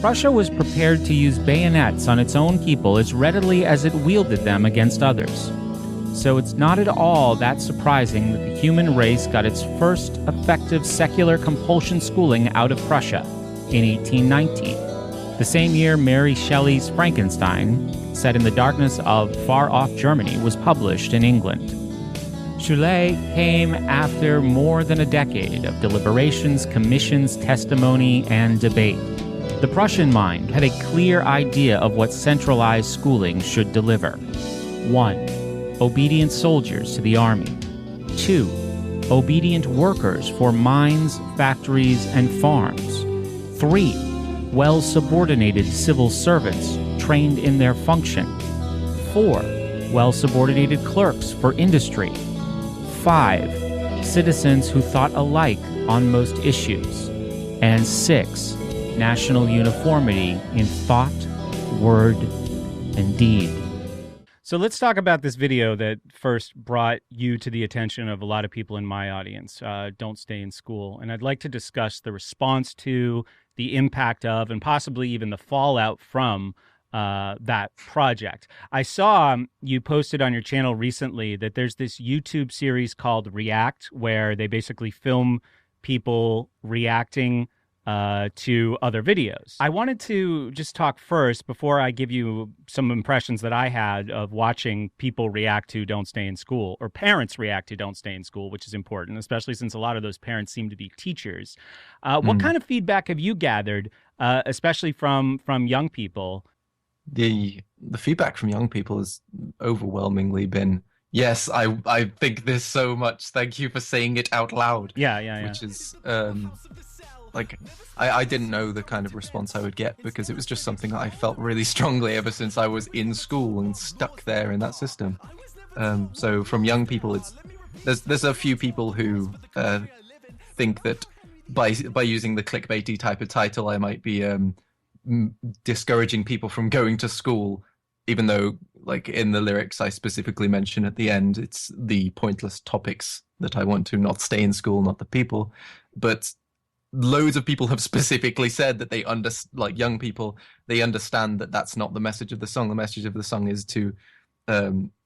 Prussia was prepared to use bayonets on its own people as readily as it wielded them against others. So it's not at all that surprising that the human race got its first effective secular compulsion schooling out of Prussia in 1819, the same year Mary Shelley's Frankenstein, set in the darkness of far-off Germany, was published in England. Schule came after more than a decade of deliberations, commissions, testimony, and debate. The Prussian mind had a clear idea of what centralized schooling should deliver. 1. Obedient soldiers to the army. 2. Obedient workers for mines, factories, and farms. 3. Well-subordinated civil servants trained in their function. 4. Well-subordinated clerks for industry. 5. Citizens who thought alike on most issues. And 6. National uniformity in thought, word, and deed. So let's talk about this video that first brought you to the attention of a lot of people in my audience, Don't Stay in School. And I'd like to discuss the response to, the impact of, and possibly even the fallout from that project. I saw you posted on your channel recently that there's this YouTube series called React, where they basically film people reacting to other videos. I wanted to just talk first, before I give you some impressions that I had of watching people react to Don't Stay in School, or parents react to Don't Stay in School, which is important, especially since a lot of those parents seem to be teachers. What kind of feedback have you gathered, especially from young people? The feedback from young people has overwhelmingly been, yes, I think this so much. Thank you for saying it out loud. Yeah. Which is like, I didn't know the kind of response I would get, because it was just something that I felt really strongly ever since I was in school and stuck there in that system. So from young people, there's a few people who think that by using the clickbaity type of title, I might be discouraging people from going to school, even though, like, in the lyrics I specifically mention at the end, it's the pointless topics that I want to not stay in school, not the people. But loads of people have specifically said that they like young people, they understand that that's not the message of the song. The message of the song is to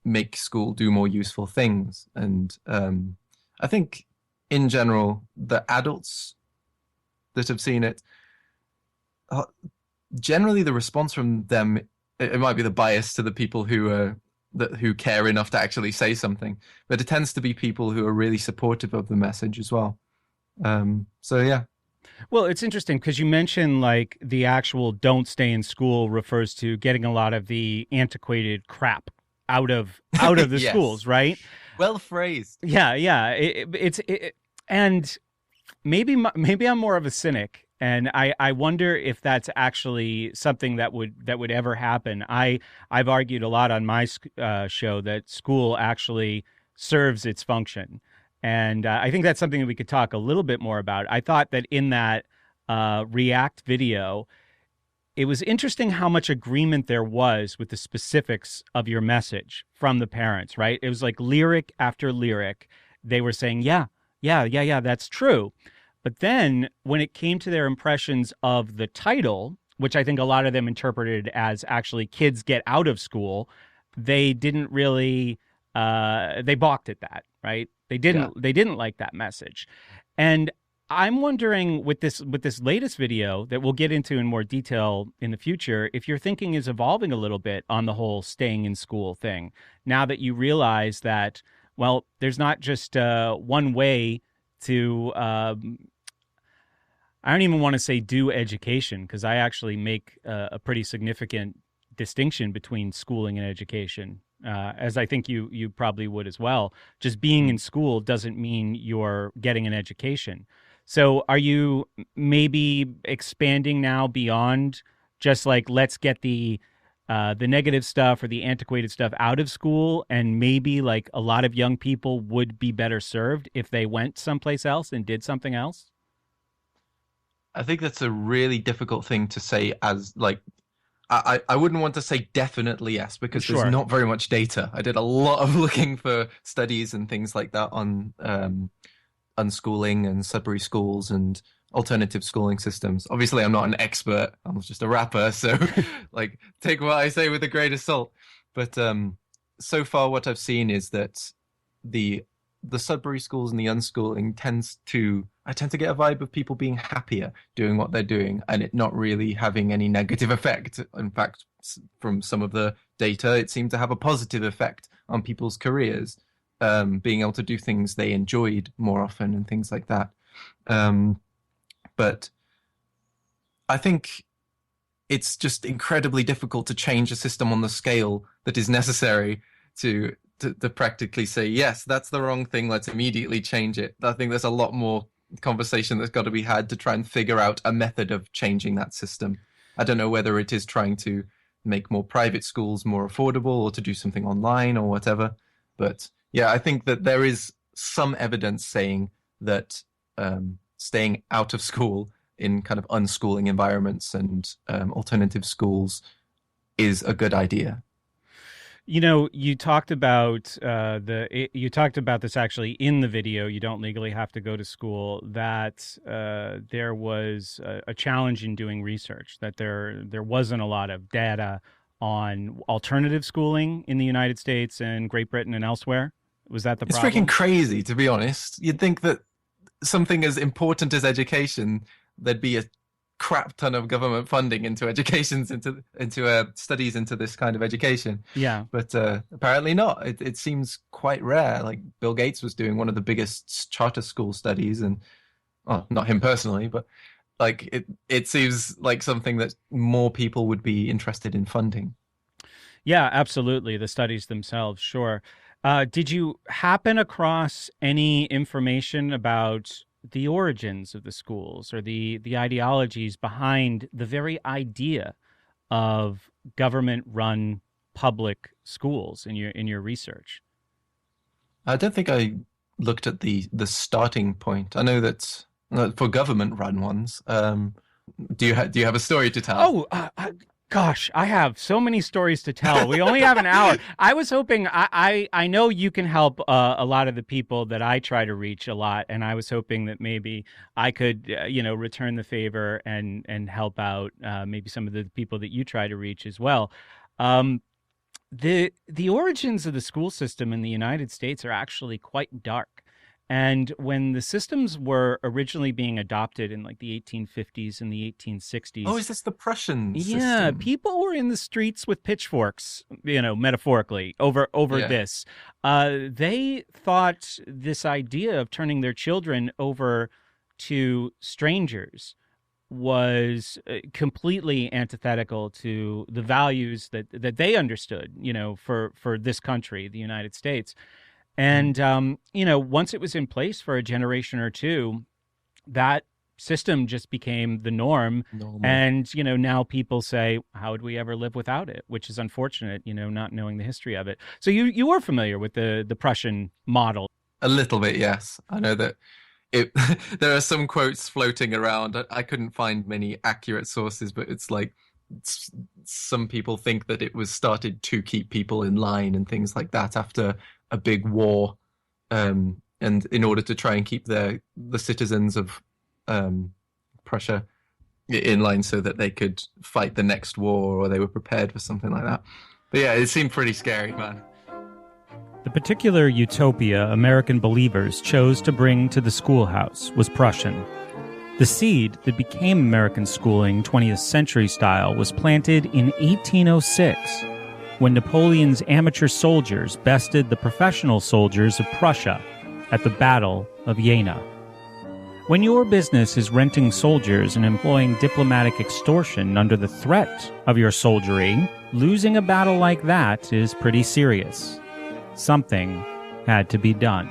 make school do more useful things. And I think in general, the adults that have seen it, generally the response from them, it might be the bias to the people who care enough to actually say something, but it tends to be people who are really supportive of the message as well. So yeah. Well, it's interesting because you mentioned, like, the actual Don't Stay in School refers to getting a lot of the antiquated crap out of the Yes. schools, right? Well phrased. Yeah. And maybe I'm more of a cynic, and I wonder if that's actually something that would ever happen. I've argued a lot on my show that school actually serves its function. And I think that's something that we could talk a little bit more about. I thought that in that React video, it was interesting how much agreement there was with the specifics of your message from the parents, right? It was like lyric after lyric. They were saying, yeah, that's true. But then when it came to their impressions of the title, which I think a lot of them interpreted as actually kids get out of school, they didn't really, they balked at that, right? They didn't like that message. And I'm wondering with this latest video that we'll get into in more detail in the future, if your thinking is evolving a little bit on the whole staying in school thing, now that you realize that, well, there's not just one way to, I don't even want to say do education, because I actually make a pretty significant distinction between schooling and education. As I think you probably would as well. Just being in school doesn't mean you're getting an education. So are you maybe expanding now beyond just like, let's get the negative stuff or the antiquated stuff out of school, and maybe like a lot of young people would be better served if they went someplace else and did something else? I think that's a really difficult thing to say, as like, I wouldn't want to say definitely yes, because Sure. There's not very much data. I did a lot of looking for studies and things like that on unschooling and Sudbury Schools and alternative schooling systems. Obviously, I'm not an expert. I'm just a rapper, so like take what I say with a grain of salt. But so far, what I've seen is that the Sudbury schools and the unschooling I tend to get a vibe of people being happier doing what they're doing and it not really having any negative effect. In fact, from some of the data, it seemed to have a positive effect on people's careers, being able to do things they enjoyed more often and things like that. But I think it's just incredibly difficult to change a system on the scale that is necessary to practically say, yes, that's the wrong thing, let's immediately change it. I think there's a lot more conversation that's got to be had to try and figure out a method of changing that system. I don't know whether it is trying to make more private schools more affordable or to do something online or whatever. But yeah, I think that there is some evidence saying that staying out of school in kind of unschooling environments and alternative schools is a good idea. You know, you talked about you talked about this actually in the video. You don't legally have to go to school. That there was a challenge in doing research. That there wasn't a lot of data on alternative schooling in the United States and Great Britain and elsewhere. Was that the problem? It's freaking crazy, to be honest. You'd think that something as important as education, there'd be a crap ton of government funding into educations, into studies into this kind of education. Yeah. But apparently not. It seems quite rare. Like Bill Gates was doing one of the biggest charter school studies, and well, not him personally, but like it seems like something that more people would be interested in funding. Yeah, absolutely. The studies themselves, sure. Did you happen across any information about the origins of the schools or the ideologies behind the very idea of government-run public schools in your research? I don't think I looked at the starting point. I know that for government-run ones, do you have a story to tell? Gosh, I have so many stories to tell. We only have an hour. I was hoping, I know you can help a lot of the people that I try to reach a lot, and I was hoping that maybe I could, return the favor and help out maybe some of the people that you try to reach as well. The origins of the school system in the United States are actually quite dark. And when the systems were originally being adopted in like the 1850s and the 1860s. Oh, is this the Prussian system? Yeah, people were in the streets with pitchforks, metaphorically, over this. They thought this idea of turning their children over to strangers was completely antithetical to the values that they understood, for this country, the United States. And, once it was in place for a generation or two, that system just became the norm. Normal. And, now people say, how would we ever live without it? Which is unfortunate, not knowing the history of it. So you were familiar with the Prussian model. A little bit, yes. I know that there are some quotes floating around. I couldn't find many accurate sources, but it's like some people think that it was started to keep people in line and things like that after a big war, and in order to try and keep the citizens of Prussia in line so that they could fight the next war, or they were prepared for something like that. But yeah, it seemed pretty scary, man. The particular utopia American believers chose to bring to the schoolhouse was Prussian. The seed that became American schooling 20th century style was planted in 1806, when Napoleon's amateur soldiers bested the professional soldiers of Prussia at the Battle of Jena. When your business is renting soldiers and employing diplomatic extortion under the threat of your soldiery, losing a battle like that is pretty serious. Something had to be done.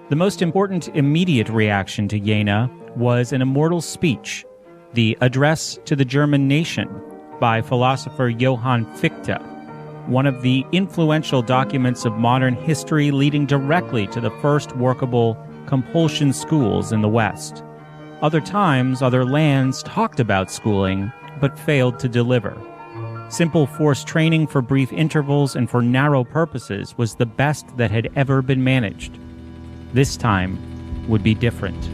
The most important immediate reaction to Jena was an immortal speech, the Address to the German Nation, by philosopher Johann Fichte, one of the influential documents of modern history leading directly to the first workable compulsion schools in the West. Other times, other lands talked about schooling, but failed to deliver. Simple forced training for brief intervals and for narrow purposes was the best that had ever been managed. This time would be different.